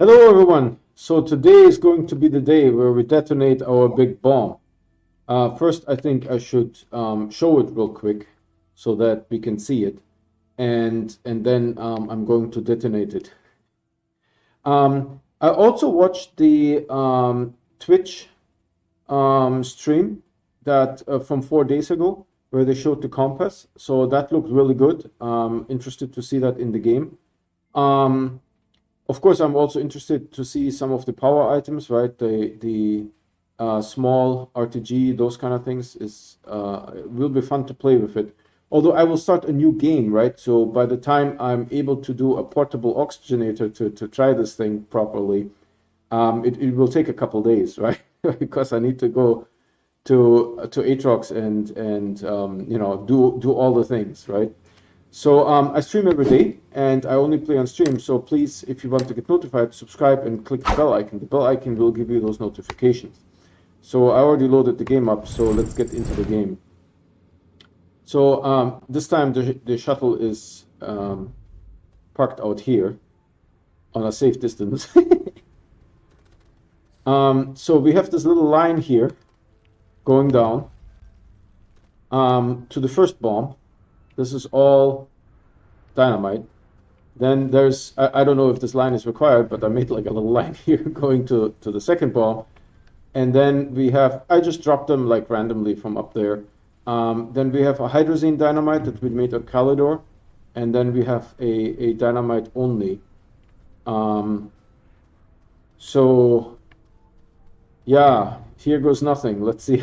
Hello everyone. So today is going to be the day where we detonate our big bomb. First, I think I should show it real quick so that we can see it, and then I'm going to detonate it. I also watched the Twitch stream that from 4 days ago where they showed the compass. So that looked really good. Interested to see that in the game. Um, of course, I'm also interested to see some of the power items, right? The small RTG, those kind of things is will be fun to play with it. Although I will start a new game, right? So by the time I'm able to do a portable oxygenator to try this thing properly, it will take a couple days, right? Because I need to go to Atrox and do all the things, right? So I stream every day, and I only play on stream. So please, if you want to get notified, subscribe and click the bell icon. The bell icon will give you those notifications. So I already loaded the game up, so let's get into the game. So this time the shuttle is parked out here on a safe distance. So we have this little line here going down to the first bomb. This is all dynamite. Then there's, I don't know if this line is required, but I made like a little line here going to the second bomb. And then we have, I just dropped them like randomly from up there. Then we have a hydrazine dynamite that we made at Calidor. And then we have a dynamite only. So yeah, here goes nothing. Let's see.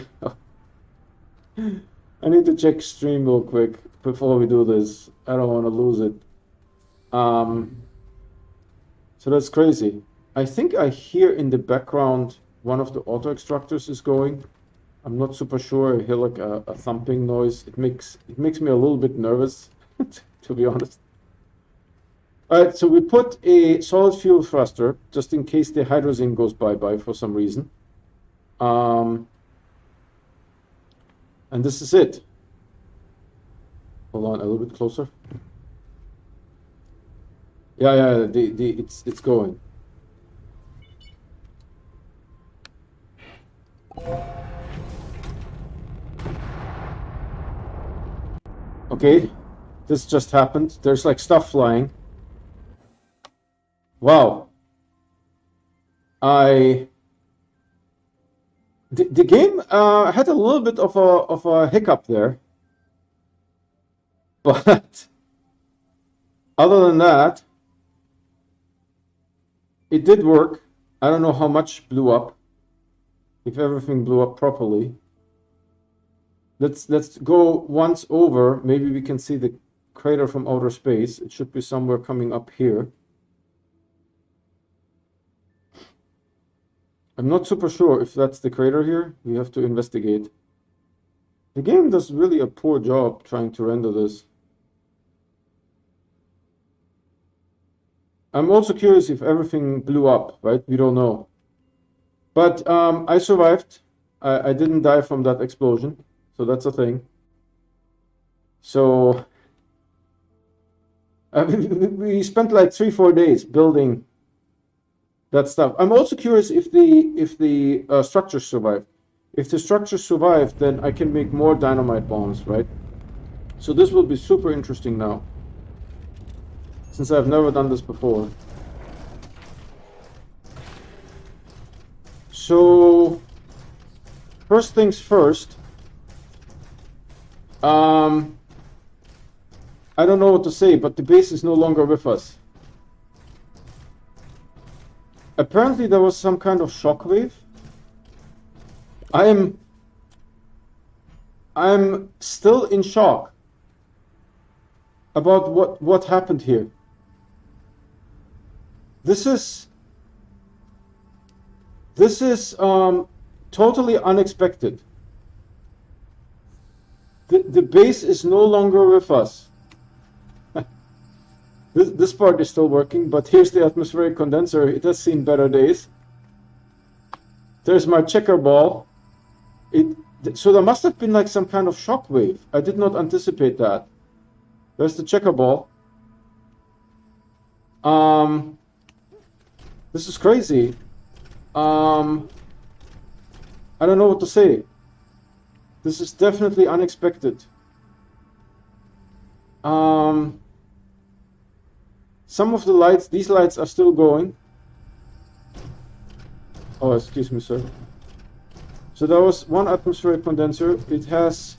I need to check stream real quick before we do this. I don't want to lose it. So that's crazy. I think I hear in the background one of the auto extractors is going. I'm not super sure. I hear like a thumping noise. It makes me a little bit nervous, to be honest. All right, so we put a solid fuel thruster just in case the hydrazine goes bye-bye for some reason. And this is it. Hold on, a little bit closer. Yeah, it's going. Okay, this just happened. There's like stuff flying. Wow. The game had a little bit of a hiccup there, but other than that, it did work. I don't know how much blew up, if everything blew up properly. Let's go once over. Maybe we can see the crater from outer space. It should be somewhere coming up here. I'm not super sure if that's the crater here. We have to investigate. The game does really a poor job trying to render this. I'm also curious if everything blew up, right? We don't know. But I survived. I didn't die from that explosion, so that's a thing. So we spent like 3-4 days building that stuff. I'm also curious if the structures survive. If the structures survive, then I can make more dynamite bombs, right? So this will be super interesting now, since I've never done this before. So first things first. I don't know what to say, but the base is no longer with us. Apparently there was some kind of shockwave. I'm still in shock about what happened here. This is totally unexpected. The base is no longer with us. This part is still working, but here's the atmospheric condenser. It has seen better days. There's my checker ball. So there must have been like some kind of shock wave. I did not anticipate that. There's the checker ball. This is crazy. I don't know what to say. This is definitely unexpected. Some of the lights, these lights are still going. Oh, excuse me, sir. So there was one atmospheric condenser. It has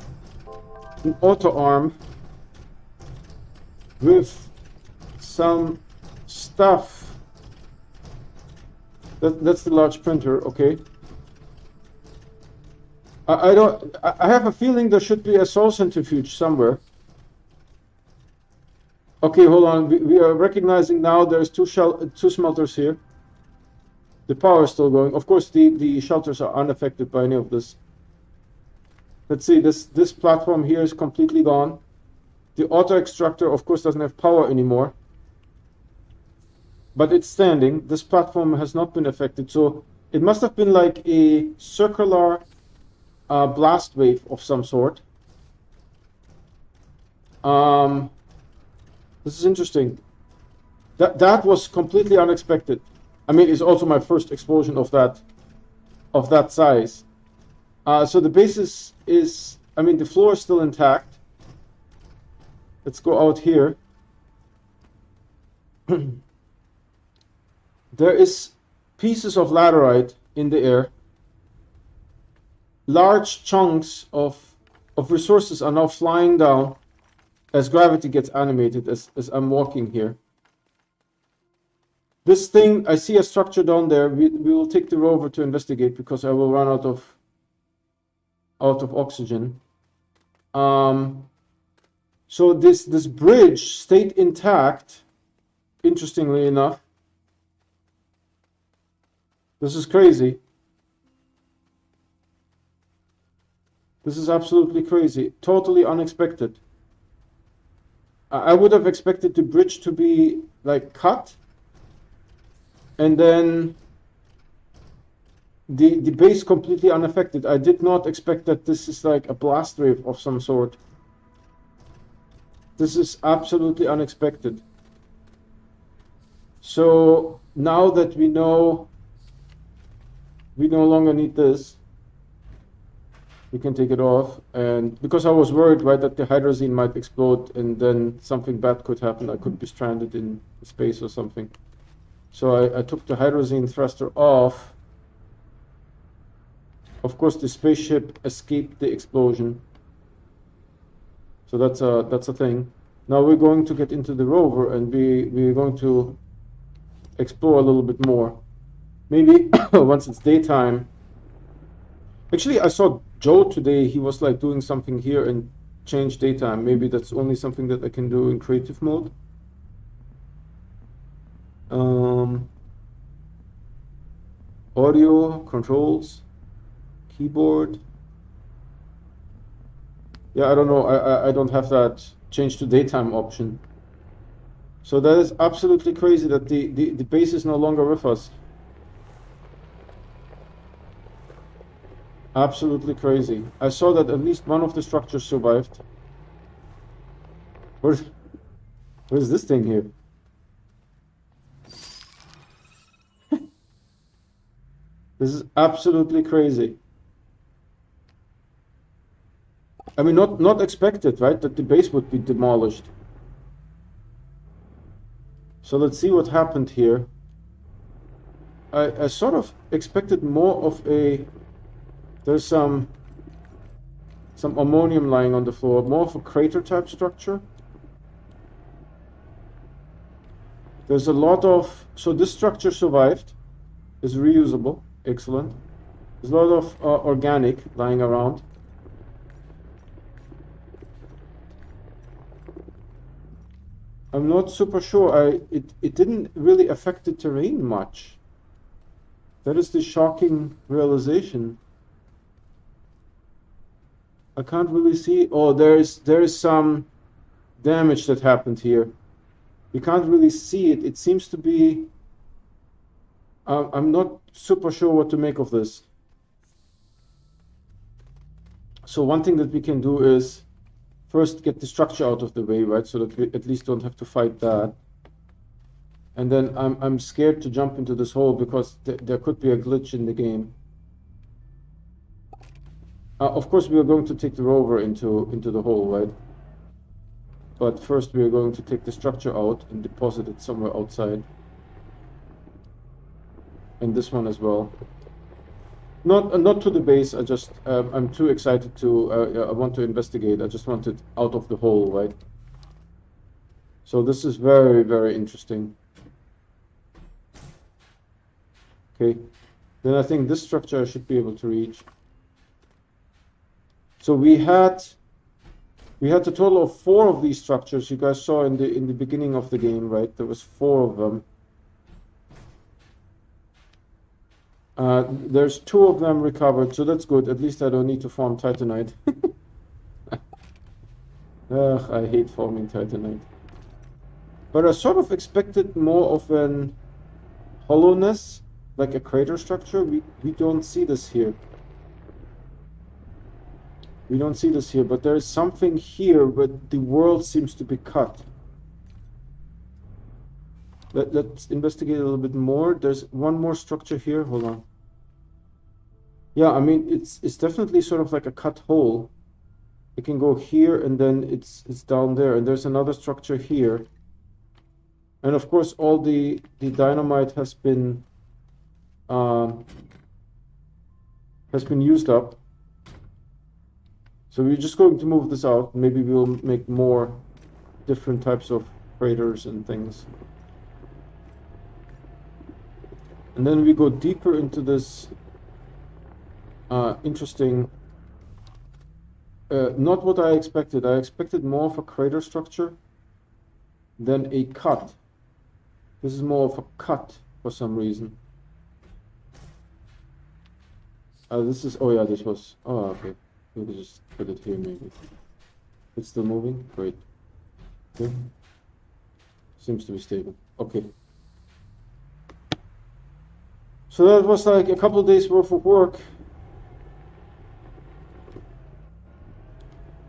an auto arm with some stuff. That's the large printer, okay. I have a feeling there should be a soul centrifuge somewhere. Okay, hold on. We are recognizing now there's two smelters here. The power is still going. Of course, the shelters are unaffected by any of this. Let's see, this platform here is completely gone. The auto extractor, of course, doesn't have power anymore. But it's standing. This platform has not been affected. So it must have been like a circular blast wave of some sort. This is interesting. That was completely unexpected. I mean, it's also my first explosion of that size. So the basis is, I mean, the floor is still intact. Let's go out here. There is pieces of laterite in the air. Large chunks of resources are now flying down as gravity gets animated as I'm walking here. This thing, I see a structure down there. We will take the rover to investigate because I will run out of oxygen. So this bridge stayed intact, interestingly enough. This is crazy. This is absolutely crazy. Totally unexpected. I would have expected the bridge to be like cut, and then the base completely unaffected. I did not expect that this is like a blast wave of some sort. This is absolutely unexpected. So now that we know we no longer need this, we can take it off. And because I was worried, right, that the hydrazine might explode and then something bad could happen. I could be stranded in space or something. So I took the hydrazine thruster off. Of course, the spaceship escaped the explosion. So that's a thing. Now we're going to get into the rover and we're going to explore a little bit more. Maybe once it's daytime. Actually, I saw Joe today. He was like doing something here and changed daytime. Maybe that's only something that I can do in creative mode. Audio, controls, keyboard. Yeah, I don't know. I don't have that change to daytime option. So that is absolutely crazy that the base is no longer with us. Absolutely crazy. I saw that at least one of the structures survived. Where's this thing here? This is absolutely crazy. I mean, not expected, right? That the base would be demolished. So let's see what happened here. I sort of expected more of a... There's some ammonium lying on the floor, more of a crater type structure. There's a lot of... So this structure survived. It's reusable. Excellent. There's a lot of organic lying around. I'm not super sure. It didn't really affect the terrain much. That is the shocking realization. I can't really see. Oh, there is some damage that happened here. You can't really see it. It seems to be... I'm not super sure what to make of this. So one thing that we can do is first get the structure out of the way, right? So that we at least don't have to fight that. And then I'm scared to jump into this hole because there could be a glitch in the game. Of course, we are going to take the rover into the hole, right? But first we are going to take the structure out and deposit it somewhere outside. And this one as well. Not to the base. I just I'm too excited to. I want to investigate. I just want it out of the hole, right? So this is very, very interesting. Okay, then I think this structure I should be able to reach. So we had a total of 4 of these structures. You guys saw in the beginning of the game, right? There was 4 of them. There's 2 of them recovered, so that's good. At least I don't need to farm Titanite. Ugh, I hate farming Titanite. But I sort of expected more of an hollowness, like a crater structure. We don't see this here. We don't see this here, but there is something here, but the world seems to be cut. Let's investigate a little bit more. There's one more structure here. Hold on. Yeah, I mean, it's definitely sort of like a cut hole. It can go here, and then it's down there. And there's another structure here. And of course, all the dynamite has been used up. So we're just going to move this out. Maybe we'll make more different types of craters and things. And then we go deeper into this interesting, not what I expected. I expected more of a crater structure than a cut. This is more of a cut for some reason. This is, oh yeah, this was, oh okay. We'll just put it here maybe. It's still moving? Great. Okay. Seems to be stable. Okay. So that was like a couple of days worth of work.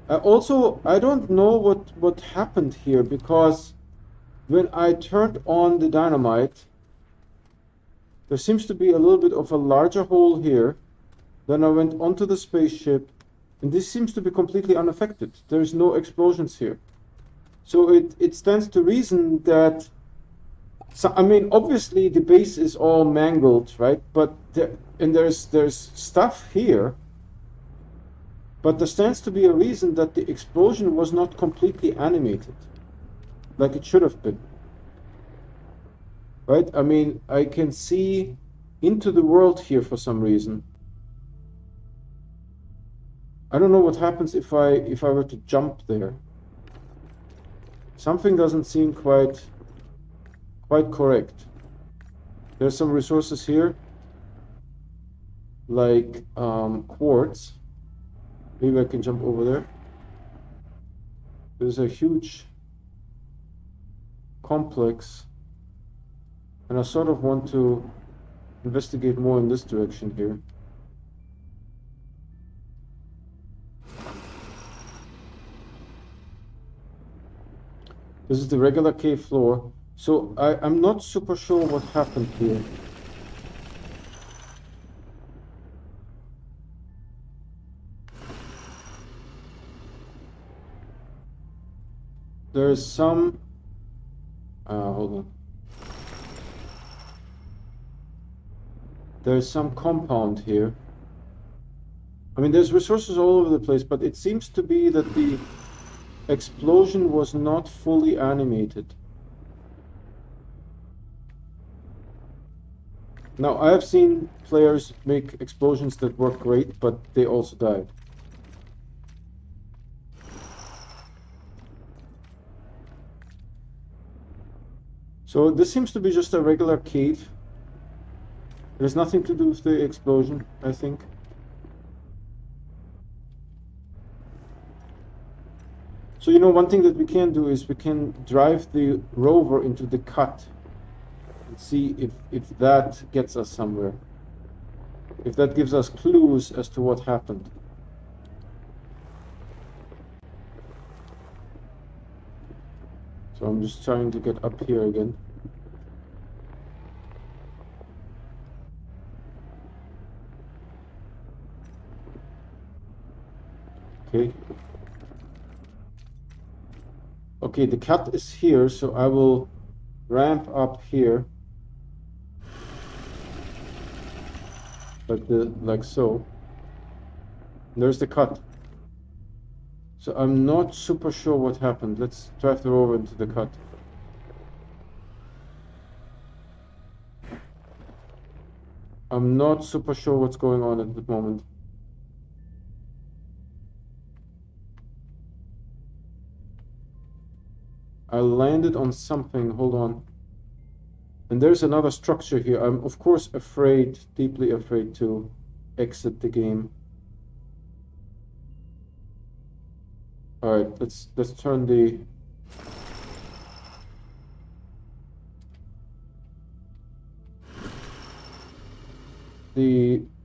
I don't know what happened here, because when I turned on the dynamite, there seems to be a little bit of a larger hole here. Then I went onto the spaceship, and this seems to be completely unaffected. There's no explosions here. So it stands to reason that, so, I mean, obviously the base is all mangled, right? But there's stuff here. But there stands to be a reason that the explosion was not completely animated, like it should have been. Right? I mean, I can see into the world here for some reason. I don't know what happens if I were to jump there. Something doesn't seem quite correct. There's some resources here, like quartz. Maybe I can jump over there. There's a huge complex, and I sort of want to investigate more in this direction here. This is the regular cave floor. So I'm not super sure what happened here. There is some... hold on. There's some compound here. I mean, there's resources all over the place, but it seems to be that the explosion was not fully animated. Now, I have seen players make explosions that work great, but they also died. So this seems to be just a regular cave. There's nothing to do with the explosion, I think. So, you know, one thing that we can do is we can drive the rover into the cut and see if that gets us somewhere. If that gives us clues as to what happened. So I'm just trying to get up here again. Okay. Okay, the cut is here, so I will ramp up here. Like so. There's the cut. So I'm not super sure what happened. Let's drive the rover into the cut. I'm not super sure what's going on at the moment. I landed on something. Hold on. And there's another structure here. I'm of course afraid, deeply afraid to exit the game. All right, let's turn the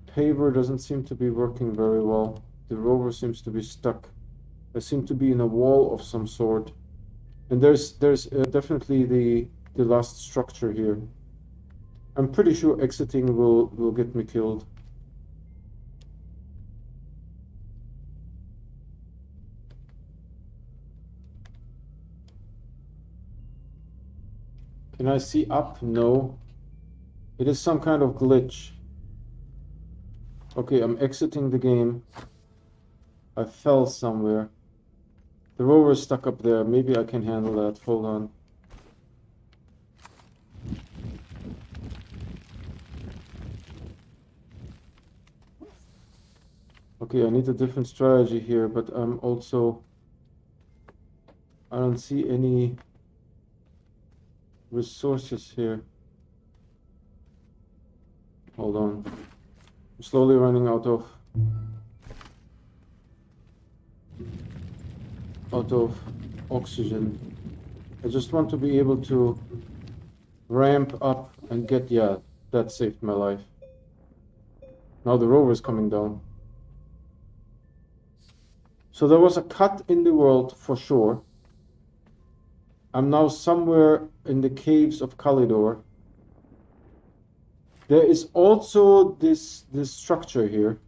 paver doesn't seem to be working very well. The rover seems to be stuck. I seem to be in a wall of some sort. And there's definitely the last structure here. I'm pretty sure exiting will get me killed. Can I see up? No. It is some kind of glitch. Okay, I'm exiting the game. I fell somewhere. The rover is stuck up there. Maybe I can handle that. Hold on. Okay, I need a different strategy here, but I'm also... I don't see any resources here. Hold on. I'm slowly running out of oxygen. I just want to be able to ramp up and get... Yeah, that saved my life. Now the rover is coming down. So there was a cut in the world for sure. I'm now somewhere in the caves of Calidor. There is also this structure here.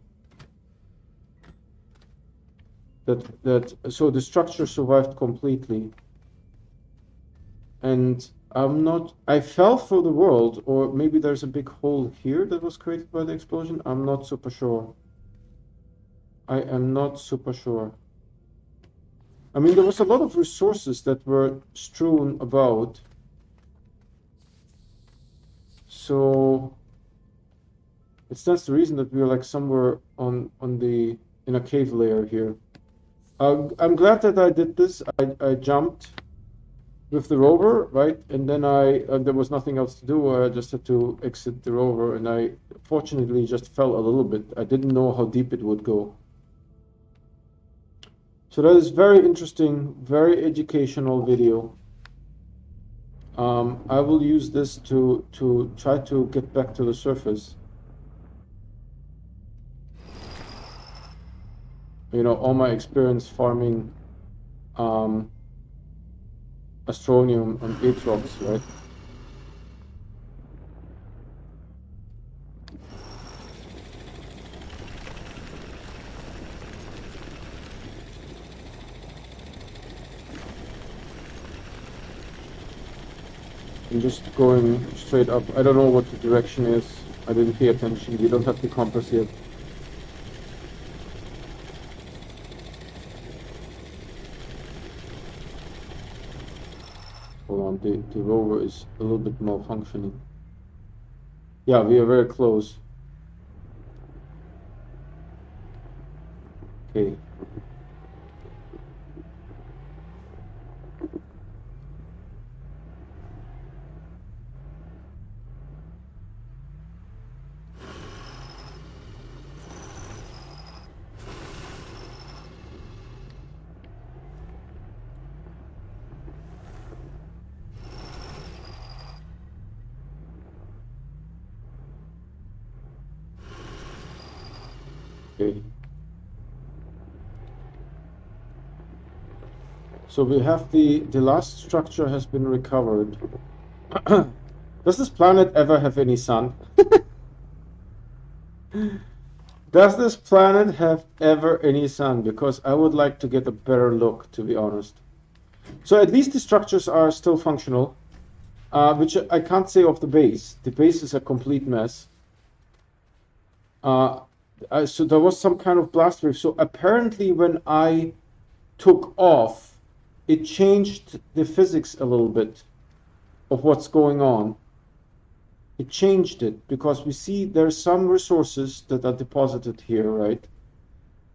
So the structure survived completely. And I fell through the world, or maybe there's a big hole here that was created by the explosion. I'm not super sure. I am not super sure. I mean, there was a lot of resources that were strewn about. So it stands to reason that we are like somewhere in a cave layer here. I'm glad that I did this. I jumped with the rover, right? And then there was nothing else to do. I just had to exit the rover, and I fortunately just fell a little bit. I didn't know how deep it would go. So that is very interesting, very educational video. I will use this to try to get back to the surface. You know, all my experience farming Astronium on Aatrox, right? I'm just going straight up. I don't know what the direction is. I didn't pay attention. We don't have the compass yet. Hold on, the rover is a little bit malfunctioning. Yeah, we are very close. Okay. Okay. So we have the last structure has been recovered. Does this planet ever have any sun? Does this planet have ever any sun? Because I would like to get a better look, to be honest. So at least the structures are still functional, which I can't say of the base. The base is a complete mess. So there was some kind of blast wave. So apparently when I took off, it changed the physics a little bit of what's going on. It changed it because we see there's some resources that are deposited here, right?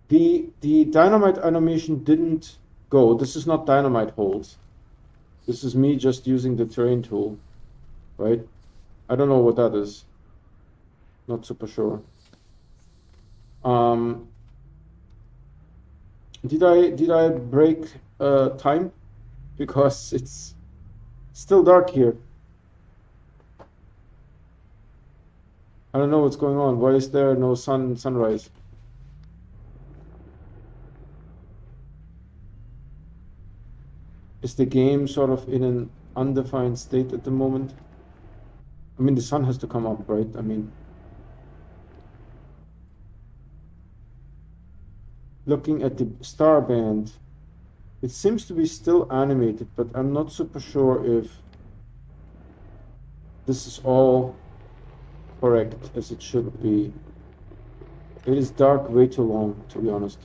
The dynamite animation didn't go. This is not dynamite holes. This is me just using the terrain tool, right? I don't know what that is. Not super sure. Did I break time? Because it's still dark here. I don't know what's going on. Why is there no sunrise? Is the game sort of in an undefined state at the moment? I mean, the sun has to come up, right? I mean, looking at the star band, it seems to be still animated, but I'm not super sure if this is all correct as it should be. It is dark way too long, to be honest.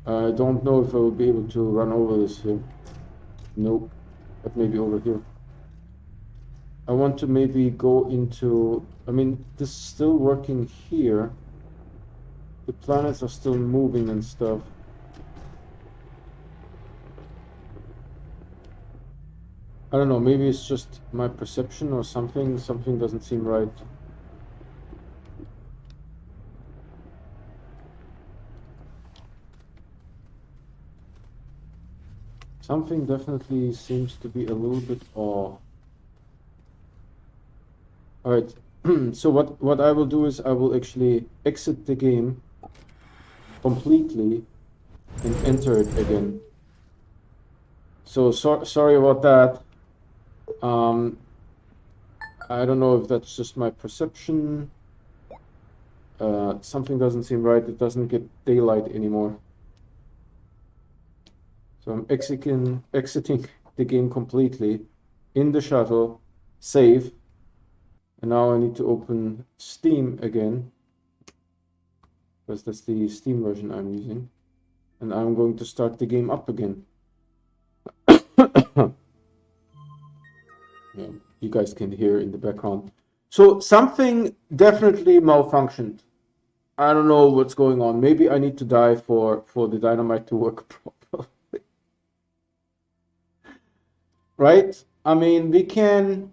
I don't know if I will be able to run over this here. Nope, but maybe over here. I want to maybe go into, I mean, this is still working here. The planets are still moving and stuff. I don't know, maybe it's just my perception or something. Something doesn't seem right. Something definitely seems to be a little bit off. All right, so what I will do is I will actually exit the game completely and enter it again. So sorry about that. I don't know if that's just my perception. Something doesn't seem right. It doesn't get daylight anymore. So I'm exiting the game completely in the shuttle, save. And now I need to open Steam again, because that's the Steam version I'm using. And I'm going to start the game up again. Yeah, you guys can hear in the background. So something definitely malfunctioned. I don't know what's going on. Maybe I need to die for the dynamite to work properly. Right? I mean, we can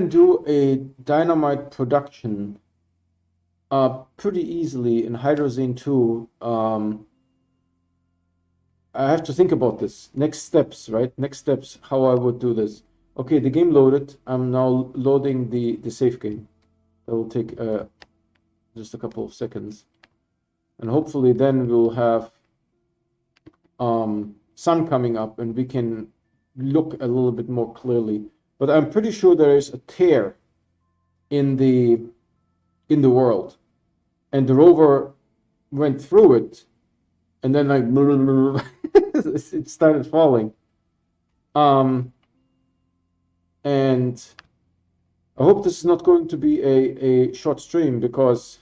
do a dynamite production pretty easily in Hydrazine 2. I have to think about this. Next steps, right? Next steps, how I would do this. Okay, the game loaded. I'm now loading the save game. That will take just a couple of seconds. And hopefully then we'll have sun coming up and we can look a little bit more clearly. But I'm pretty sure there is a tear in the world. And the rover went through it, and then like it started falling. And I hope this is not going to be a short stream, because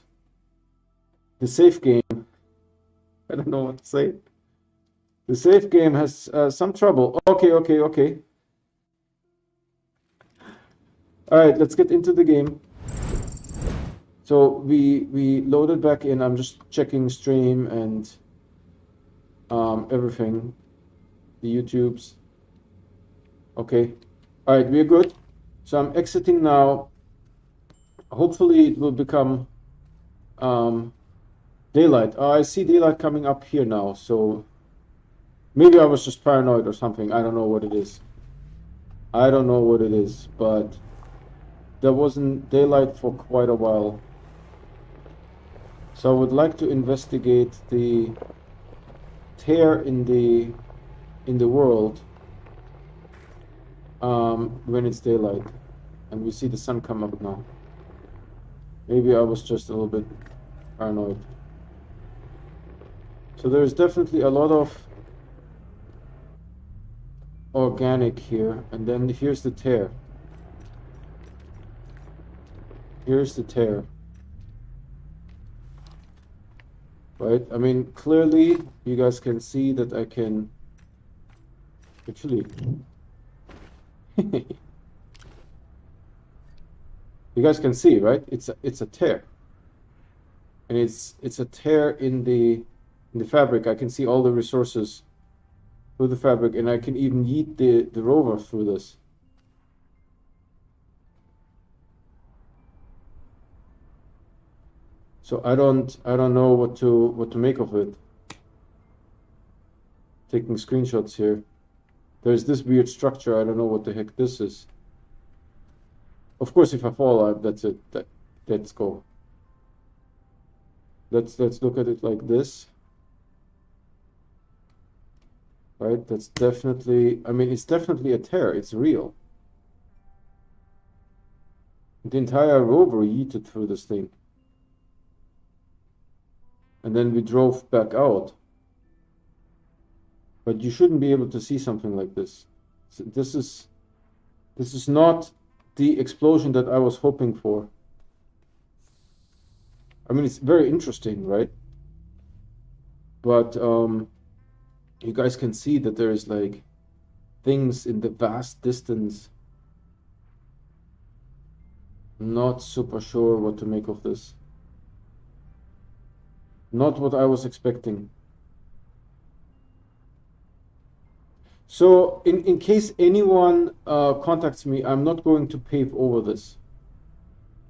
the safe game, I don't know what to say. The safe game has some trouble. Okay. All right, let's get into the game. So we loaded back in. I'm just checking stream and everything, the YouTubes. Okay, all right, we're good. So I'm exiting now. Hopefully it will become daylight. Oh, I see daylight coming up here now. So maybe I was just paranoid or something. I don't know what it is. But there wasn't daylight for quite a while. So I would like to investigate the tear in the world. when it's daylight, and we see the sun come up now. Maybe I was just a little bit paranoid. So there's definitely a lot of organic here, and then here's the tear. Here's the tear. Right? I mean, clearly you guys can see that I can actually you guys can see, right? It's a tear. And it's a tear in the fabric. I can see all the resources through the fabric, and I can even yeet the rover through this. So I don't know what to make of it. Taking screenshots here. There's this weird structure. I don't know what the heck this is. Of course, if I fall, that's it. Let's go. Let's look at it like this. Right? That's definitely. I mean, it's definitely a tear. It's real. The entire rover yeeted through this thing. And then we drove back out. But you shouldn't be able to see something like this. So this is not the explosion that I was hoping for. I mean, it's very interesting, right? But you guys can see that there is like things in the vast distance. Not super sure what to make of this. Not what I was expecting. So in case anyone contacts me, I'm not going to pave over this.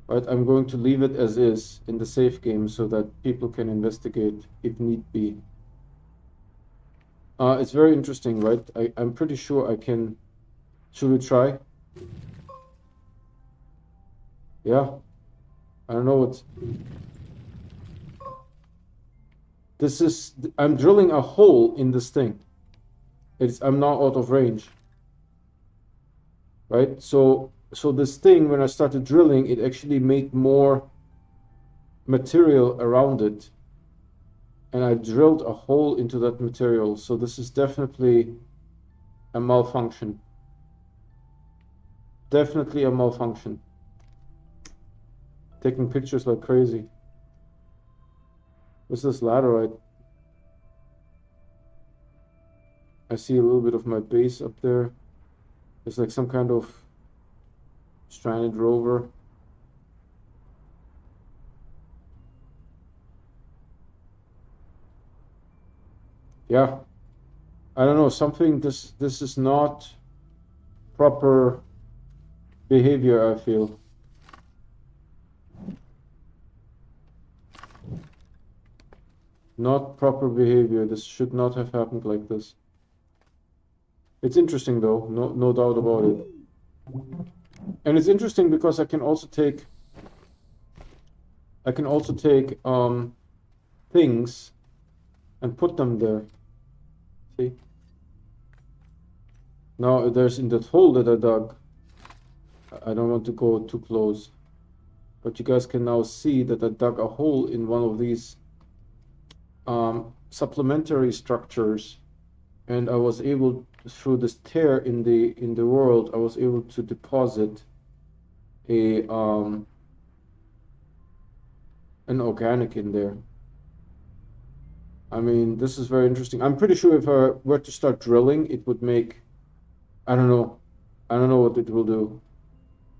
Right? I'm going to leave it as is in the safe game so that people can investigate if need be. It's very interesting, right? I'm pretty sure I can. Should we try? Yeah. I don't know what. This is. I'm drilling a hole in this thing. I'm now out of range. Right? So this thing, when I started drilling, it actually made more material around it. And I drilled a hole into that material. So this is definitely a malfunction. Definitely a malfunction. Taking pictures like crazy. What's this laterite? I see a little bit of my base up there. It's like some kind of stranded rover. Yeah. I don't know, something, this is not proper behavior, I feel. Not proper behavior. This should not have happened like this. It's interesting though, no doubt about it. And it's interesting because I can also take things and put them there. See? Now there's in that hole that I dug. I don't want to go too close. But you guys can now see that I dug a hole in one of these supplementary structures, and I was able, through this tear in the world, I was able to deposit an organic in there. I mean, this is very interesting. I'm pretty sure if I were to start drilling, it would make, I don't know what it will do.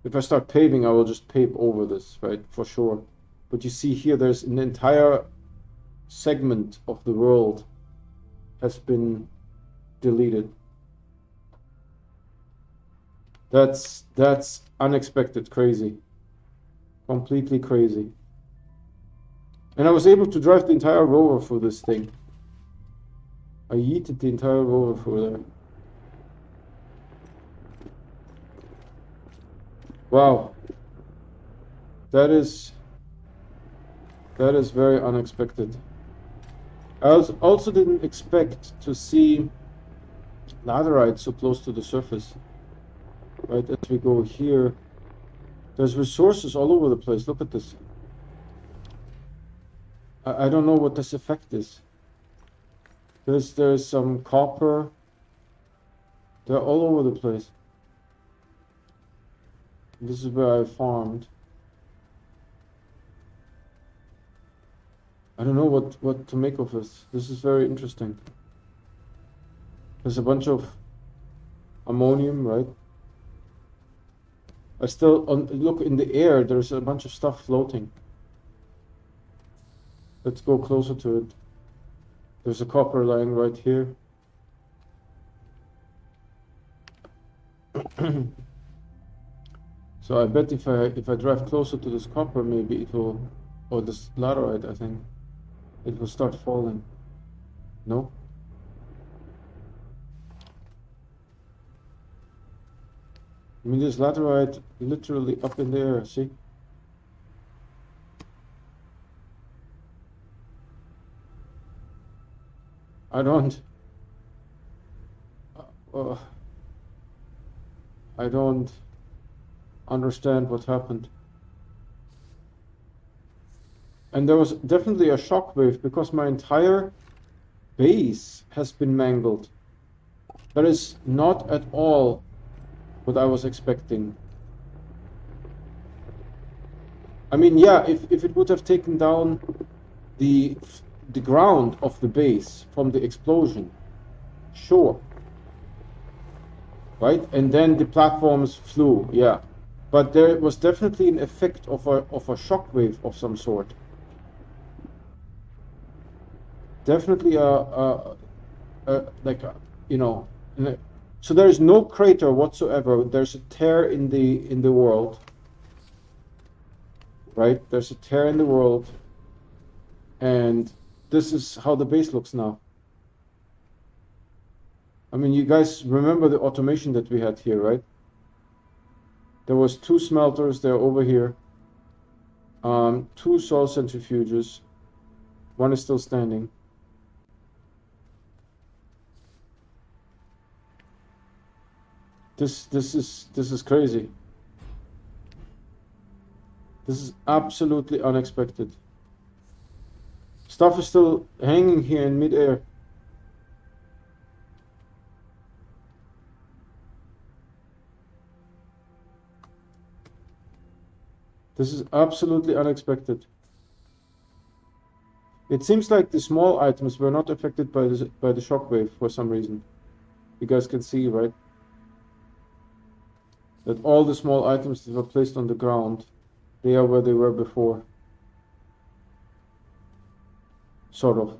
If I start paving, I will just pave over this, right? For sure. But you see here, there's an entire segment of the world has been deleted. That's unexpected, crazy. Completely crazy. And I was able to drive the entire rover through this thing. I yeeted the entire rover through there. Wow. That is very unexpected. I also didn't expect to see laterite so close to the surface. Right, as we go here, there's resources all over the place. Look at this. I don't know what this effect is. There's some copper. They're all over the place. This is where I farmed. I don't know what to make of this. This is very interesting. There's a bunch of ammonium, right? I still look in the air. There's a bunch of stuff floating. Let's go closer to it. There's a copper lying right here. So I bet if I drive closer to this copper, maybe it will, or this laterite, I think, it will start falling. No? I mean, this laterite literally up in the air, see? I don't I don't understand what happened. And there was definitely a shockwave because my entire base has been mangled. That is not at all what I was expecting. I mean, yeah, if it would have taken down the ground of the base from the explosion, sure. Right? And then the platforms flew, yeah. But there was definitely an effect of a shockwave of some sort. Definitely like a, you know, so there is no crater whatsoever. There's a tear in the world. Right? There's a tear in the world. And this is how the base looks now. I mean, you guys remember the automation that we had here, right? There was 2 smelters, they're over here. 2 soil centrifuges. One is still standing. This is crazy. This is absolutely unexpected. Stuff is still hanging here in midair. This is absolutely unexpected. It seems like the small items were not affected by the shockwave for some reason. You guys can see, right? That all the small items that were placed on the ground, they are where they were before. Sort of.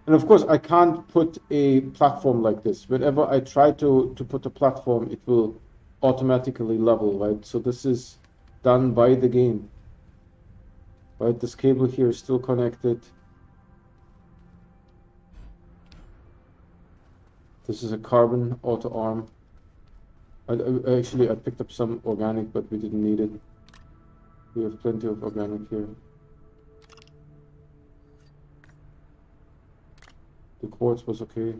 And of course, I can't put a platform like this. Whenever I try to put a platform, it will automatically level, right? So this is done by the game. Right, this cable here is still connected. This is a carbon auto arm. Actually, I picked up some organic, but we didn't need it. We have plenty of organic here. The quartz was okay.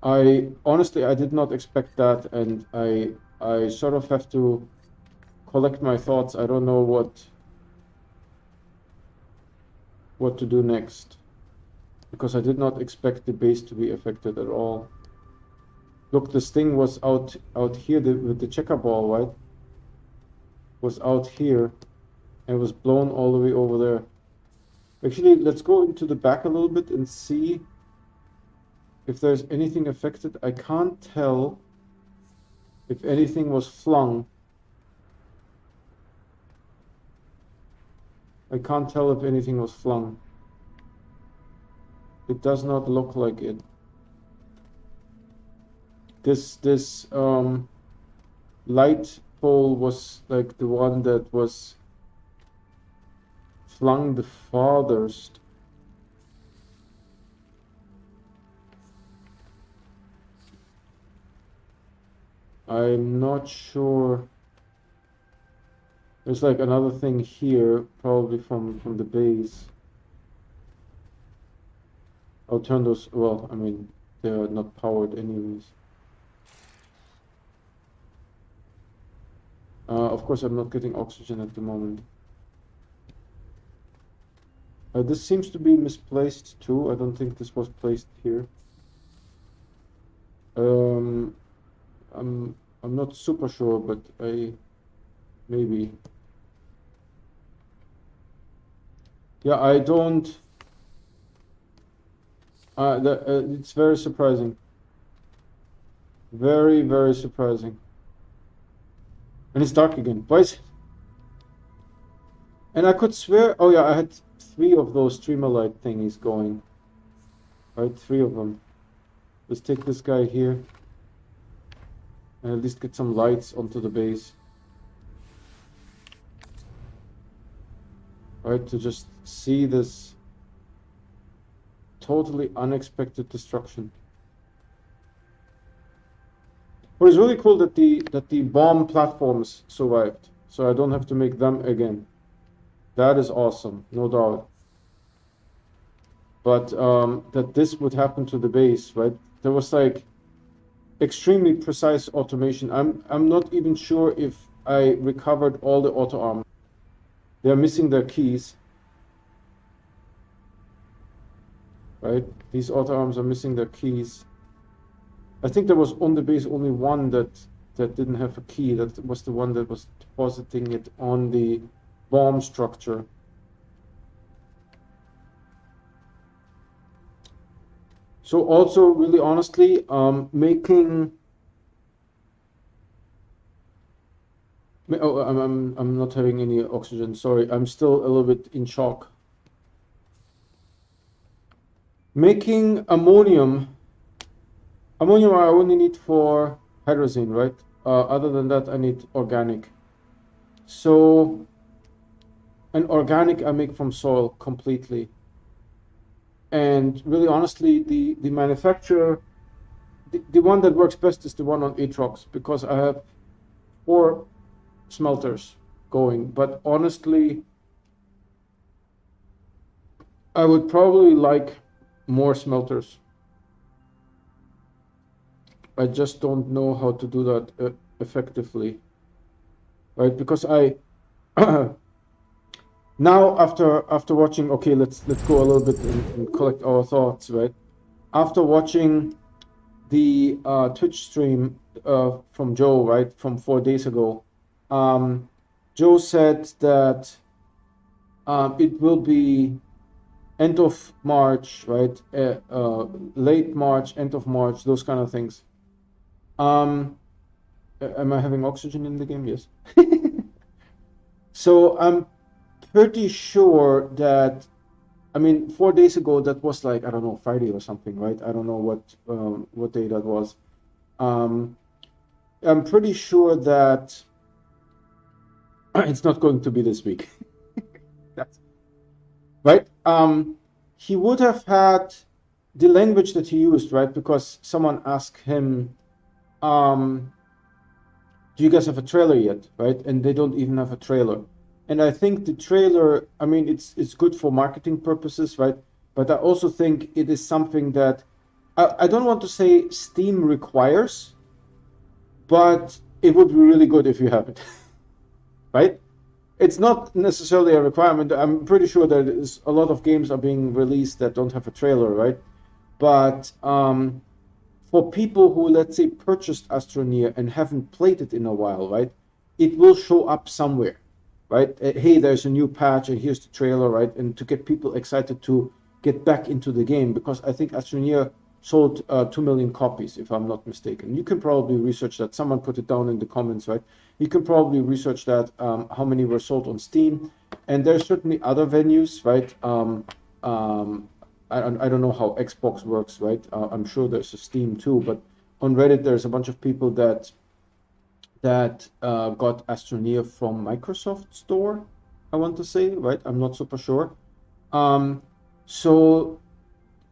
Honestly, I did not expect that, and I sort of have to collect my thoughts. I don't know what to do next, because I did not expect the base to be affected at all. Look, this thing was out here with the checker ball, right? Was out here and was blown all the way over there. Actually, let's go into the back a little bit and see if there's anything affected. I can't tell if anything was flung. I can't tell if anything was flung. It does not look like it. This light pole was like the one that was flung the farthest. I'm not sure. There's like another thing here, probably from the base. I'll turn those, well, I mean, they're not powered anyways. Of course, I'm not getting oxygen at the moment. This seems to be misplaced too. I don't think this was placed here. Um, I'm not super sure, but maybe. Yeah, I don't. It's very surprising. Very, very surprising. And it's dark again. Why is it? And I could swear. Oh yeah, I had 3 of those streamer light thingies going. Right, 3 of them. Let's take this guy here and at least get some lights onto the base. Right, to just see this totally unexpected destruction. But it's really cool that the bomb platforms survived, so I don't have to make them again. That is awesome, no doubt. But that this would happen to the base, right? There was like extremely precise automation. I'm not even sure if I recovered all the auto arms. They're missing their keys. Right? These auto arms are missing their keys. I think there was on the base only one that didn't have a key. That was the one that was depositing it on the bomb structure. So also, really honestly, making. Oh, I'm not having any oxygen. Sorry, I'm still a little bit in shock. Making ammonium. Ammonium I only need for hydrazine, right? Other than that, I need organic. So, an organic I make from soil completely. And really honestly, the manufacturer, the one that works best is the one on Atrox, because I have 4 smelters going. But honestly, I would probably like more smelters. I just don't know how to do that effectively, right? Because I now after watching, okay, let's go a little bit and collect our thoughts, right? After watching the Twitch stream from Joe, right, from 4 days ago, Joe said that it will be end of March, right? Late March, end of March, those kind of things. Am I having oxygen in the game? Yes. So I'm pretty sure that, I mean, 4 days ago, that was like, I don't know, Friday or something, right? I don't know what day that was. I'm pretty sure that it's not going to be this week. That's right. He would have had the language that he used, right? Because someone asked him, do you guys have a trailer yet, right? And they don't even have a trailer. And I think the trailer, I mean, it's good for marketing purposes, right? But I also think it is something that I don't want to say Steam requires, but it would be really good if you have it, right? It's not necessarily a requirement. I'm pretty sure that a lot of games are being released that don't have a trailer, right? But for people who, let's say, purchased Astroneer and haven't played it in a while, right? It will show up somewhere, right? Hey, there's a new patch and here's the trailer, right? And to get people excited to get back into the game, because I think Astroneer sold 2 million copies, if I'm not mistaken. You can probably research that. Someone put it down in the comments, right? You can probably research that, how many were sold on Steam. And there's certainly other venues, right? I don't know how Xbox works, right? I'm sure there's a Steam too, but on Reddit there's a bunch of people that got Astroneer from Microsoft Store, I want to say, right? I'm not super sure. So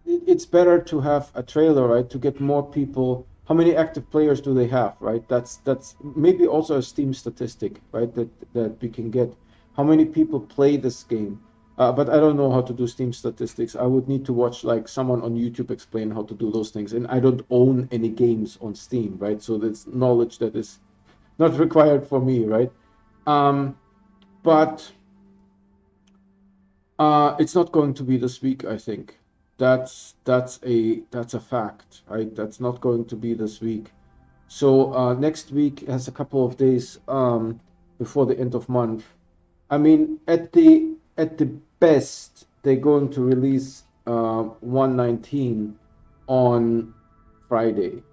it's better to have a trailer, right? To get more people. How many active players do they have, right? That's maybe also a Steam statistic, right? That we can get. How many people play this game? But I don't know how to do Steam statistics. I would need to watch like someone on YouTube explain how to do those things. And I don't own any games on Steam, right? So that's knowledge that is not required for me, right? But it's not going to be this week, I think. That's a fact, right? That's not going to be this week. So next week has a couple of days before the end of month. I mean, at the best, they're going to release 119 on Friday,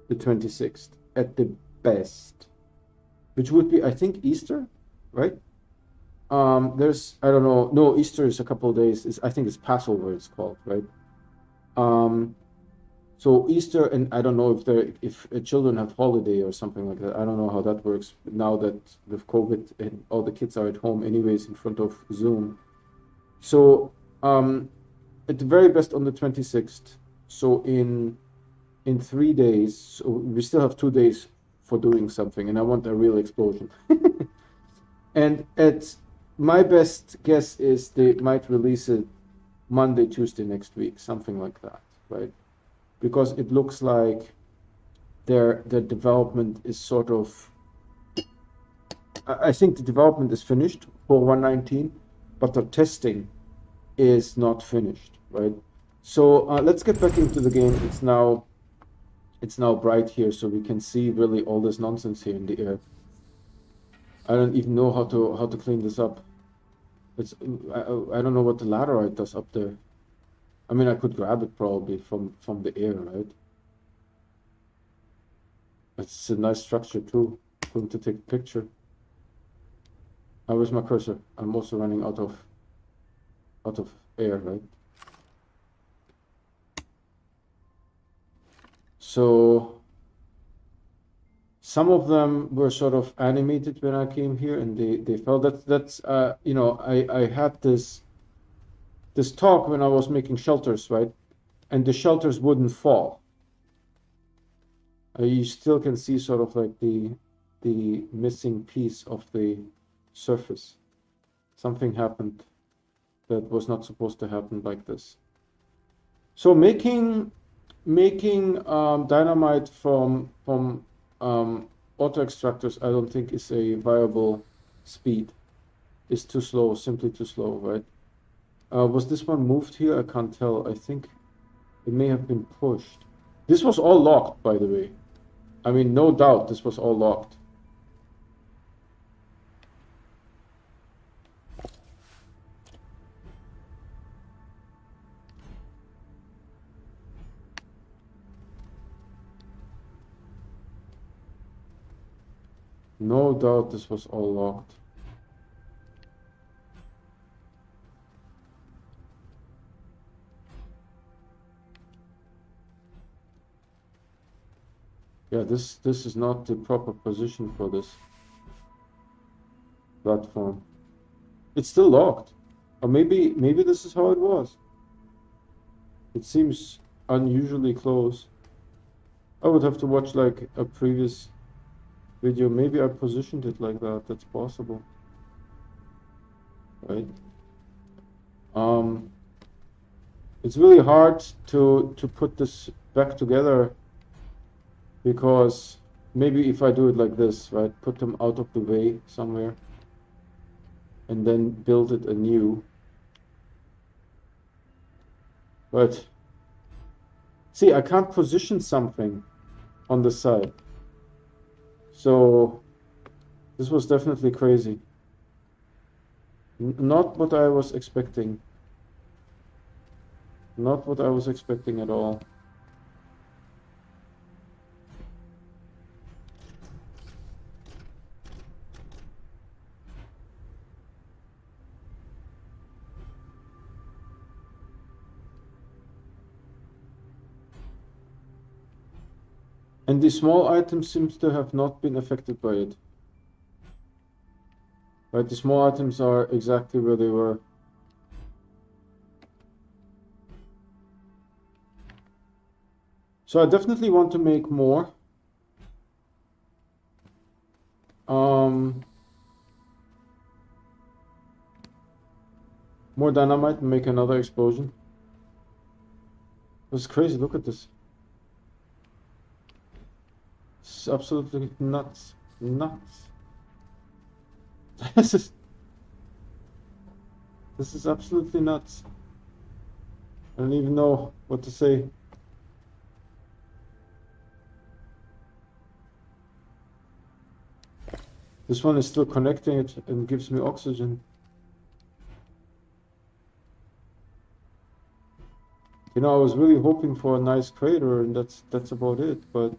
the 26th, at the best, which would be, I think, Easter, right? There's, I don't know, no, Easter is a couple of days. I think it's Passover, it's called, right? Um, so Easter, and I don't know if children have holiday or something like that. I don't know how that works now that with COVID and all the kids are at home anyways in front of Zoom. So at the very best on the 26th. So in 3 days, so we still have 2 days for doing something, and I want a real explosion. And at my best guess is they might release it Monday, Tuesday next week, something like that, right? Because it looks like their development is sort of, I think the development is finished for 119, but the testing is not finished, right? So let's get back into the game. It's now bright here, so we can see really all this nonsense here in the air. I don't even know how to clean this up. It's I don't know what the laterite does up there. I mean, I could grab it probably from the air, right? It's a nice structure too. Going to take a picture. Where's my cursor? I'm also running out of air, right? So some of them were sort of animated when I came here, and they fell. That's you know, I had this talk when I was making shelters, right? And the shelters wouldn't fall. You still can see sort of like the missing piece of the surface. Something happened that was not supposed to happen like this. So making dynamite from auto extractors, I don't think is a viable speed. It's too slow, simply too slow, right? Was this one moved here? I can't tell. I think it may have been pushed. This was all locked, by the way. I mean, no doubt this was all locked. No doubt this was all locked. Yeah, this is not the proper position for this platform. It's still locked. Or maybe this is how it was. It seems unusually close. I would have to watch like a previous video. Maybe I positioned it like that. That's possible. Right? It's really hard to put this back together because maybe if I do it like this, right? Put them out of the way somewhere and then build it anew. But see, I can't position something on the side. So this was definitely crazy. Not what I was expecting. Not what I was expecting at all. And the small items seems to have not been affected by it. Right, the small items are exactly where they were. So I definitely want to make more. More dynamite and make another explosion. That's crazy, look at this. It's absolutely nuts. Nuts. This is absolutely nuts. I don't even know what to say. This one is still connecting it and gives me oxygen. You know, I was really hoping for a nice crater, and that's about it, but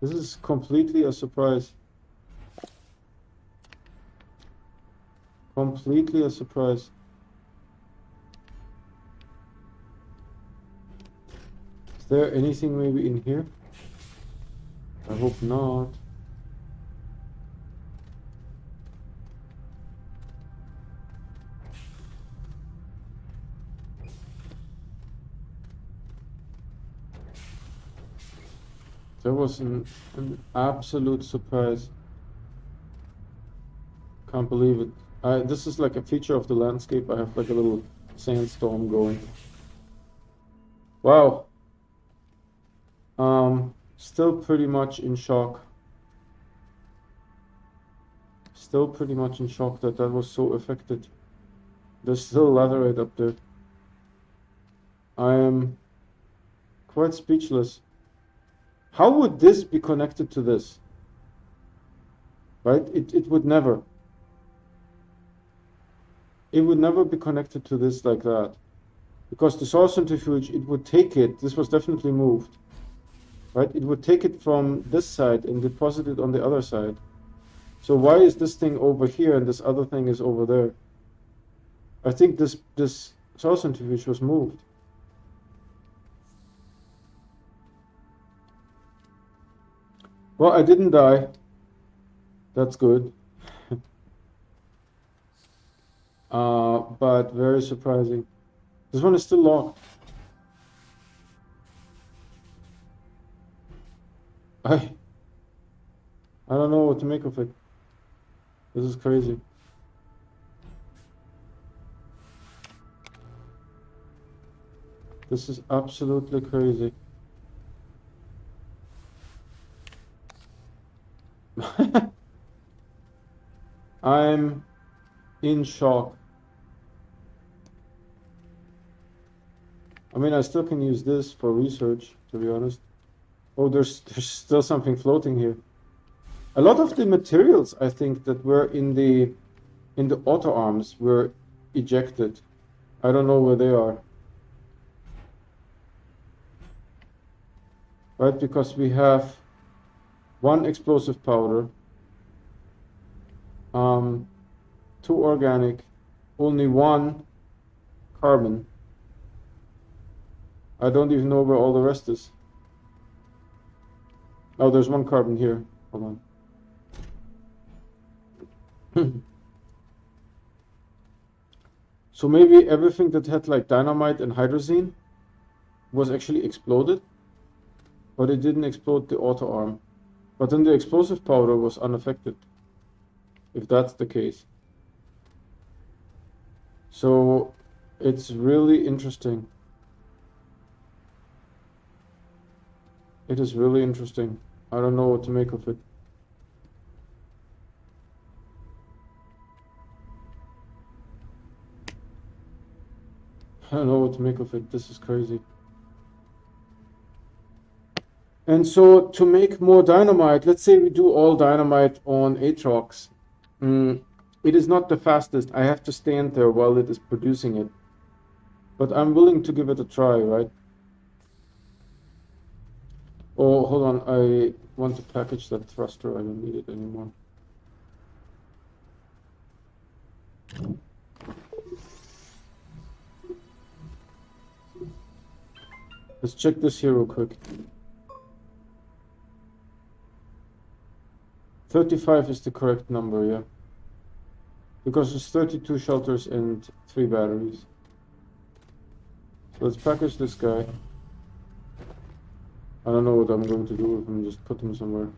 this is completely a surprise. Completely a surprise. Is there anything maybe in here? I hope not. That was an absolute surprise. Can't believe it. This is like a feature of the landscape. I have like a little sandstorm going. Wow. Still pretty much in shock. Still pretty much in shock that was so affected. There's still laterite up there. I am quite speechless. How would this be connected to this? Right? It would never. It would never be connected to this like that. Because the source centrifuge, it would take it, this was definitely moved. Right? It would take it from this side and deposit it on the other side. So why is this thing over here and this other thing is over there? I think this source centrifuge was moved. Well, I didn't die. That's good. But very surprising. This one is still locked. I don't know what to make of it. This is crazy. This is absolutely crazy. I'm in shock. I mean, I still can use this for research, to be honest. Oh, there's still something floating here. A lot of the materials, I think, that were in the auto arms were ejected. I don't know where they are. Right, because we have one explosive powder, 2 organic, only 1 carbon. I don't even know where all the rest is. Oh, there's 1 carbon here. Hold on. So maybe everything that had like dynamite and hydrazine was actually exploded, but it didn't explode the auto arm. But then the explosive powder was unaffected, if that's the case. So it's really interesting. It is really interesting. I don't know what to make of it. I don't know what to make of it. This is crazy. And so to make more dynamite, let's say we do all dynamite on Aatrox. It is not the fastest. I have to stand there while it is producing it. But I'm willing to give it a try, right? Oh, hold on. I want to package that thruster. I don't need it anymore. Let's check this here real quick. 35 is the correct number, yeah. Because it's 32 shelters and 3 batteries. So let's package this guy. I don't know what I'm going to do with him, just put him somewhere.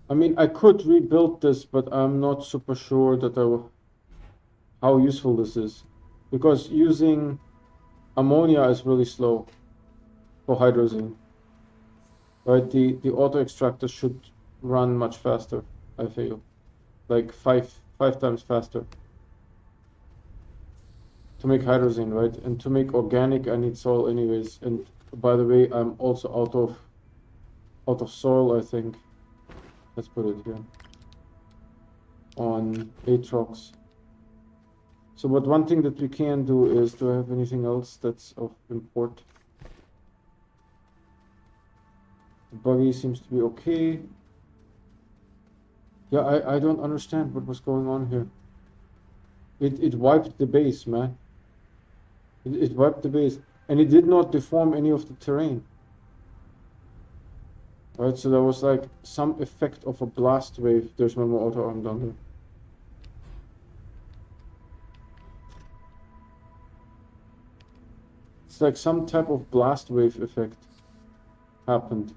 I mean, I could rebuild this, but I'm not super sure that how useful this is. because using ammonia is really slow for hydrazine. Right, the auto extractor should run much faster, I feel. Like five times faster to make hydrazine, right? And to make organic I need soil anyways. And by the way, I'm also out of soil, I think. Let's put it here. On Aatrox. So but one thing that we can do is, do I have anything else that's of import? The buggy seems to be okay. Yeah, I don't understand what was going on here. It wiped the base, man. It wiped the base. And it did not deform any of the terrain. Right, so there was like some effect of a blast wave. There's one more auto arm down there. It's like some type of blast wave effect happened.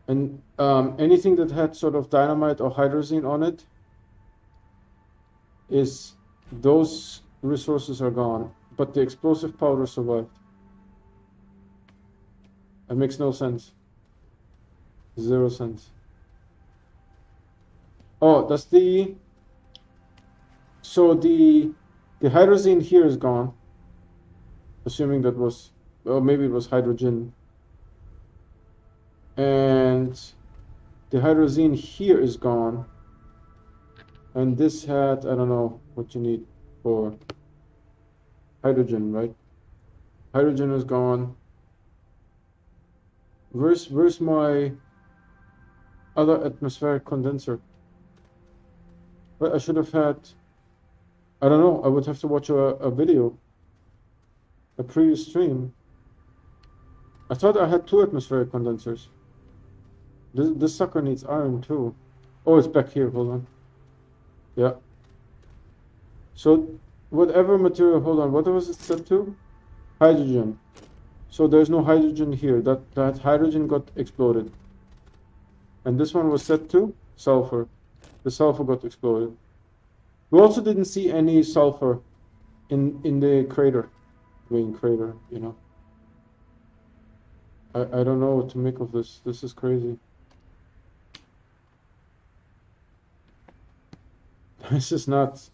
And anything that had sort of dynamite or hydrazine on it, is those resources are gone, but the explosive powder survived. It makes no sense. 0 sense. Oh, that's the... So the hydrazine here is gone. Assuming that was... Well, maybe it was hydrogen. And the hydrazine here is gone. And this had, I don't know what you need for hydrogen, right? Hydrogen is gone. Where's my other atmospheric condenser? But I should have had, I don't know, I would have to watch a video, a previous stream. I thought I had 2 atmospheric condensers. This sucker needs iron too. Oh, it's back here, hold on. Yeah. So whatever material, hold on, what was it set to? Hydrogen. So there's no hydrogen here. That hydrogen got exploded. And this one was set to sulfur. The sulfur got exploded. We also didn't see any sulfur in the crater. Main crater, you know. I don't know what to make of this. This is crazy. This is nuts.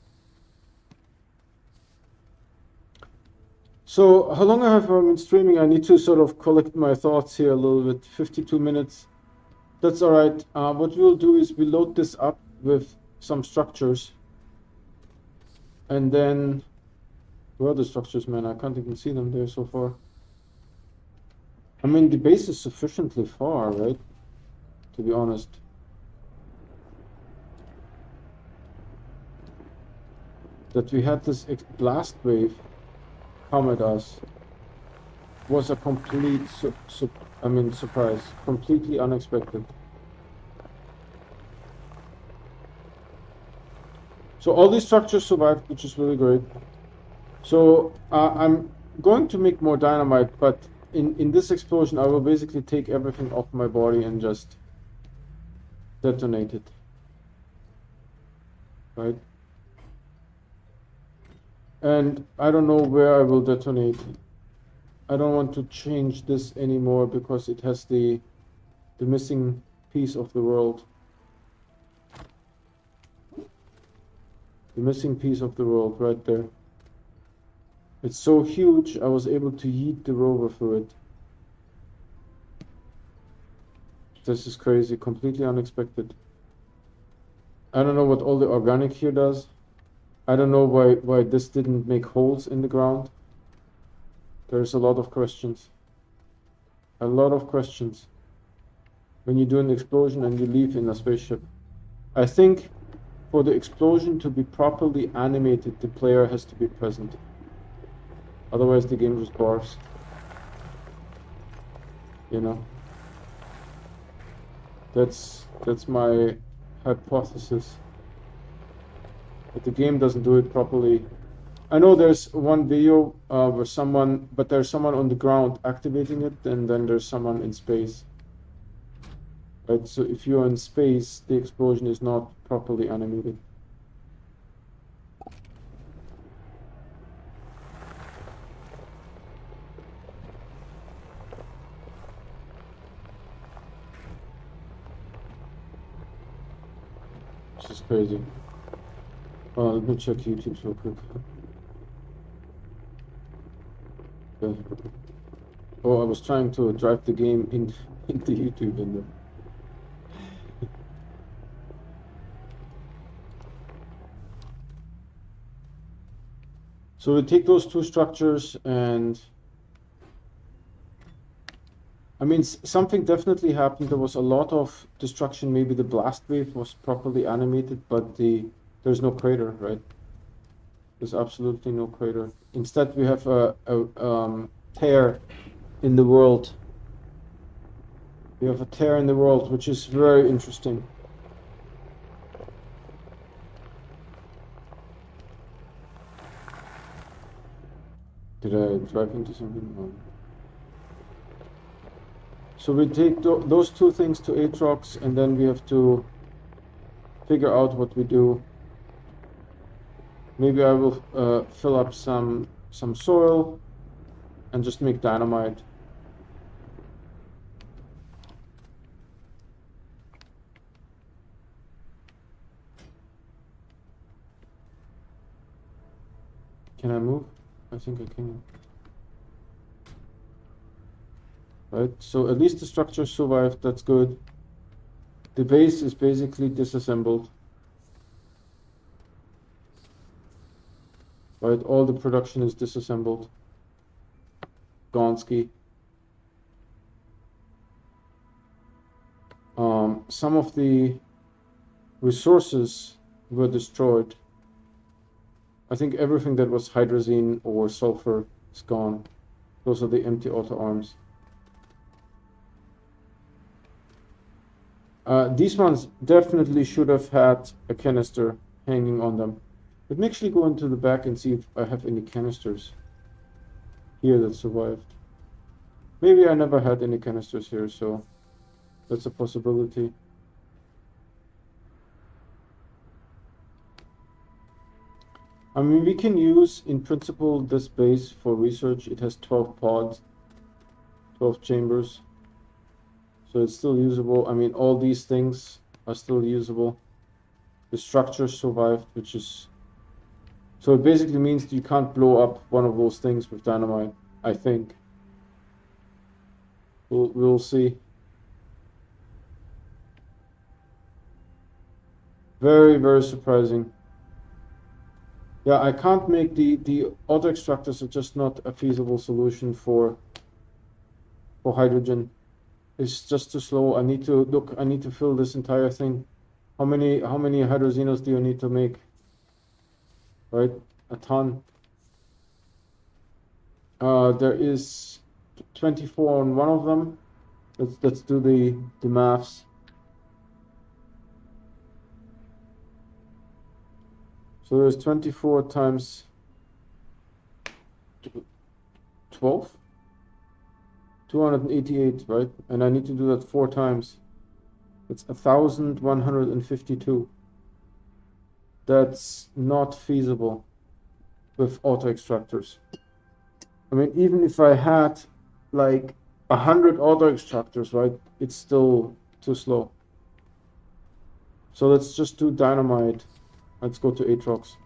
So how long I have been streaming? I need to sort of collect my thoughts here a little bit. 52 minutes. That's all right. What we'll do is we load this up with some structures. And then, where are the structures, man? I can't even see them there so far. I mean, the base is sufficiently far, right? To be honest. That we had this blast wave come at us was a complete surprise. Completely unexpected. So all these structures survived, which is really great. So I'm going to make more dynamite, but in this explosion I will basically take everything off my body and just detonate it. Right? And I don't know where I will detonate. I don't want to change this anymore because it has the missing piece of the world. The missing piece of the world right there. It's so huge, I was able to yeet the rover through it. This is crazy, completely unexpected. I don't know what all the organic here does. I don't know why this didn't make holes in the ground. There's a lot of questions. A lot of questions. When you do an explosion and you leave in a spaceship. I think for the explosion to be properly animated, the player has to be present. Otherwise the game just barfs. You know? That's my hypothesis. But the game doesn't do it properly. I know there's one video where there's someone on the ground activating it, and then there's someone in space. Right, so if you're in space, the explosion is not properly animated. This is crazy. Let me check YouTube real quick. Okay. Oh, I was trying to drive the game into YouTube window. So we take those two structures and I mean something definitely happened. There was a lot of destruction. Maybe the blast wave was properly animated, but there's no crater, right? There's absolutely no crater. Instead, we have a tear in the world. We have a tear in the world, which is very interesting. Did I drive into something? No. So we take those two things to Aatrox, and then we have to figure out what we do. Maybe I will fill up some soil and just make dynamite. Can I move? I think I can. Right, so at least the structure survived, that's good. The base is basically disassembled. Right, all the production is disassembled. Gonski. Some of the resources were destroyed. I think everything that was hydrazine or sulfur is gone. Those are the empty auto arms. These ones definitely should have had a canister hanging on them. Let me actually go into the back and see if I have any canisters here that survived. Maybe I never had any canisters here, so that's a possibility. I mean, we can use, in principle, this base for research. It has 12 pods, 12 chambers. So it's still usable. I mean, all these things are still usable. The structure survived, which is... So it basically means you can't blow up one of those things with dynamite, I think. We'll see. Very, very surprising. Yeah, I can't make the auto extractors are just not a feasible solution for hydrogen. It's just too slow. I need to fill this entire thing. How many hydrogenos do you need to make? Right? A ton. There is 24 on one of them. Let's do the maths. So there's 24 times 12? 288, right? And I need to do that 4 times. It's 1,152. That's not feasible with auto extractors. I mean, even if I had like 100 auto extractors, right? It's still too slow. So let's just do dynamite. Let's go to Aatrox.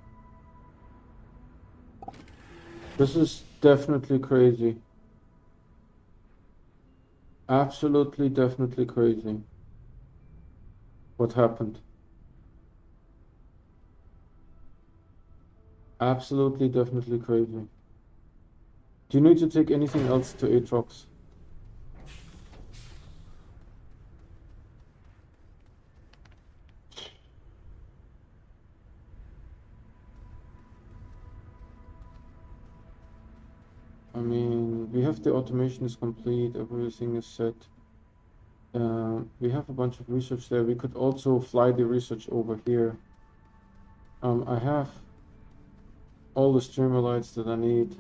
This is definitely crazy. Absolutely, definitely crazy. What happened? Absolutely, definitely crazy. Do you need to take anything else to Aatrox? I mean, we have the automation is complete, everything is set. We have a bunch of research there. We could also fly the research over here. I have all the streamer lights that I need.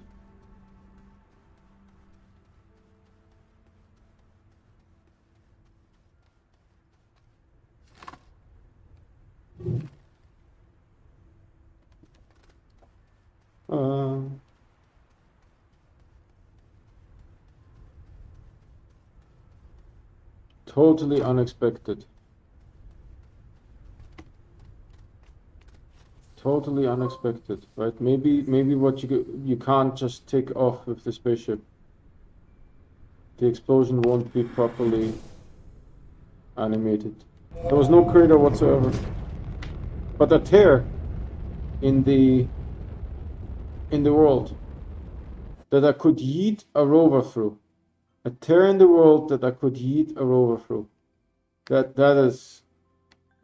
Totally unexpected. Totally unexpected, right? Maybe what you can't just take off with the spaceship. The explosion won't be properly animated. There was no crater whatsoever, but a tear in the world that I could yeet a rover through. A tear in the world that I could yeet a rover through. That is,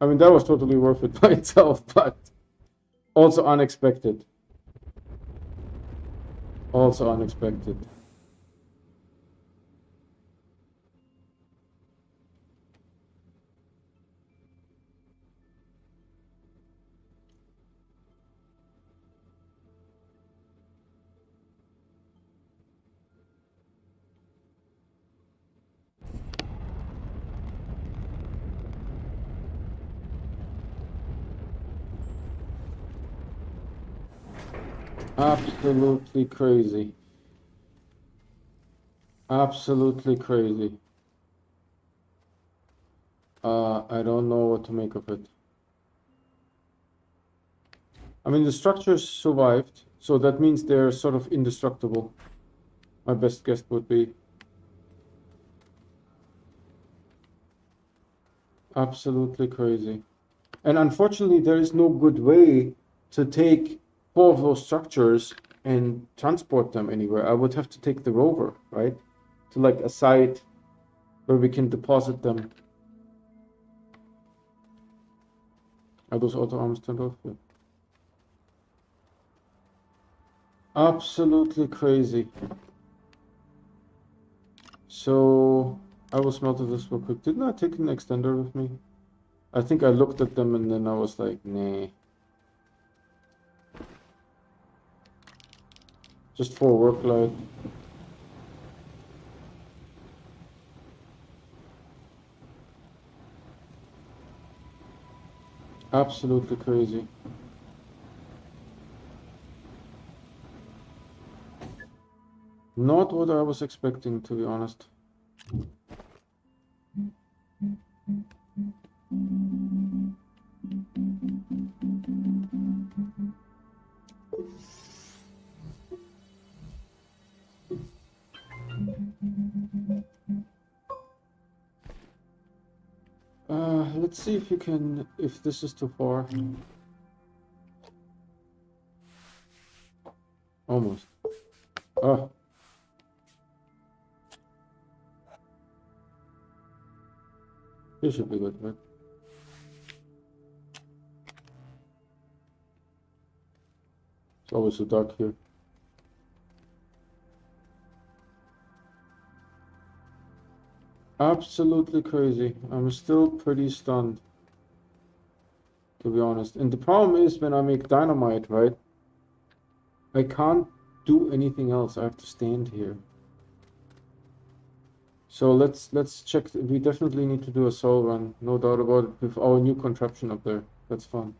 I mean, that was totally worth it by itself, but also unexpected. Also unexpected. Absolutely crazy. Absolutely crazy. I don't know what to make of it. I mean, the structures survived, so that means they're sort of indestructible. My best guess would be. Absolutely crazy. And unfortunately, there is no good way to take four of those structures and transport them anywhere. I would have to take the rover, right? To like a site where we can deposit them. Are those auto arms turned off? Yeah. Absolutely crazy. So I will smelt this real quick. Didn't I take an extender with me? I think I looked at them and then I was like, nah. Just for work light. Absolutely crazy. Not what I was expecting, to be honest. Let's see if you can, if this is too far. Almost. Ah. This should be good, right? It's always so dark here. Absolutely crazy. I'm still pretty stunned, to be honest. And the problem is when I make dynamite, right? I can't do anything else. I have to stand here. So let's check. We definitely need to do a soul run, no doubt about it, with our new contraption up there. That's fun.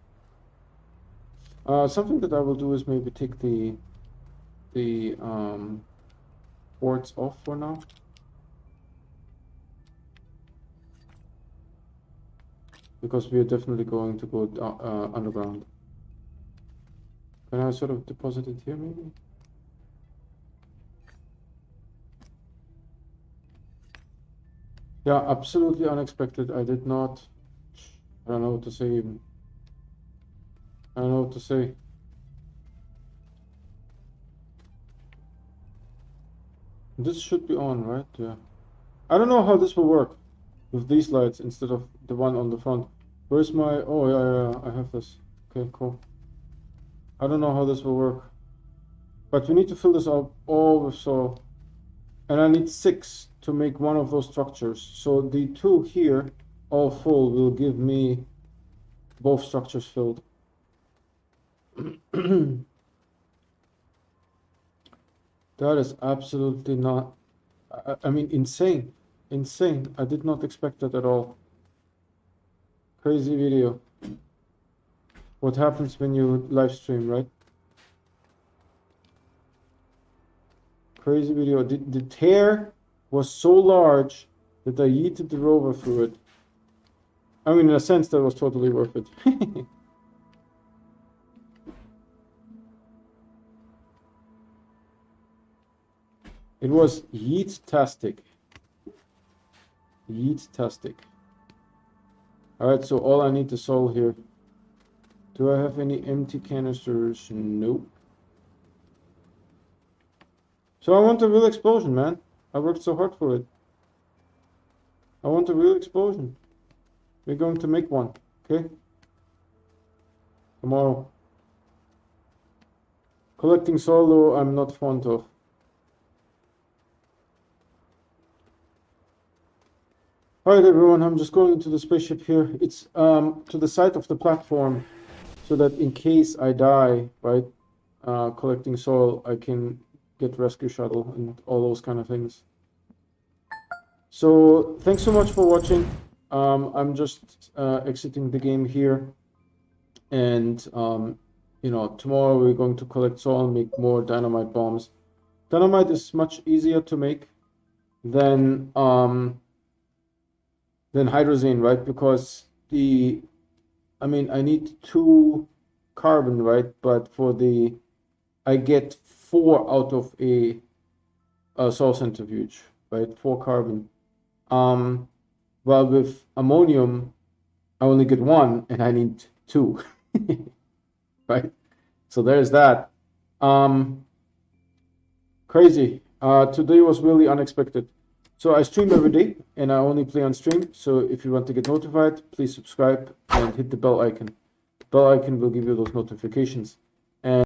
Something that I will do is maybe take the ports off for now. Because we are definitely going to go underground. Can I sort of deposit it here, maybe? Yeah, absolutely unexpected. I did not. I don't know what to say even. I don't know what to say. This should be on, right? Yeah. I don't know how this will work with these lights instead of the one on the front. Where's my... Oh, yeah, I have this. Okay, cool. I don't know how this will work. But we need to fill this up all with soil. And I need 6 to make one of those structures. So the 2 here, all full, will give me both structures filled. That is absolutely not... I mean, insane. Insane. I did not expect that at all. Crazy video. What happens when you live stream, right? Crazy video. The tear was so large that I yeeted the rover through it. I mean, in a sense, that was totally worth it. It was yeet-tastic. Yeet-tastic. Alright, so all I need to solve here. Do I have any empty canisters? Nope. So I want a real explosion, man. I worked so hard for it. I want a real explosion. We're going to make one, okay? Tomorrow. Collecting solo, I'm not fond of. Alright everyone, I'm just going into the spaceship here. It's to the side of the platform so that in case I die, right, collecting soil, I can get rescue shuttle and all those kind of things. So thanks so much for watching. I'm just exiting the game here, and you know, tomorrow we're going to collect soil and make more dynamite bombs. Dynamite is much easier to make than hydrazine, right? Because I mean, I need 2 carbon, right? But I get 4 out of a soil centrifuge, right? 4 carbon. Well, with ammonium, I only get 1, and I need 2, right? So there's that. Crazy. Today was really unexpected. So I stream every day, and I only play on stream. So if you want to get notified, please subscribe and hit the bell icon. The bell icon will give you those notifications.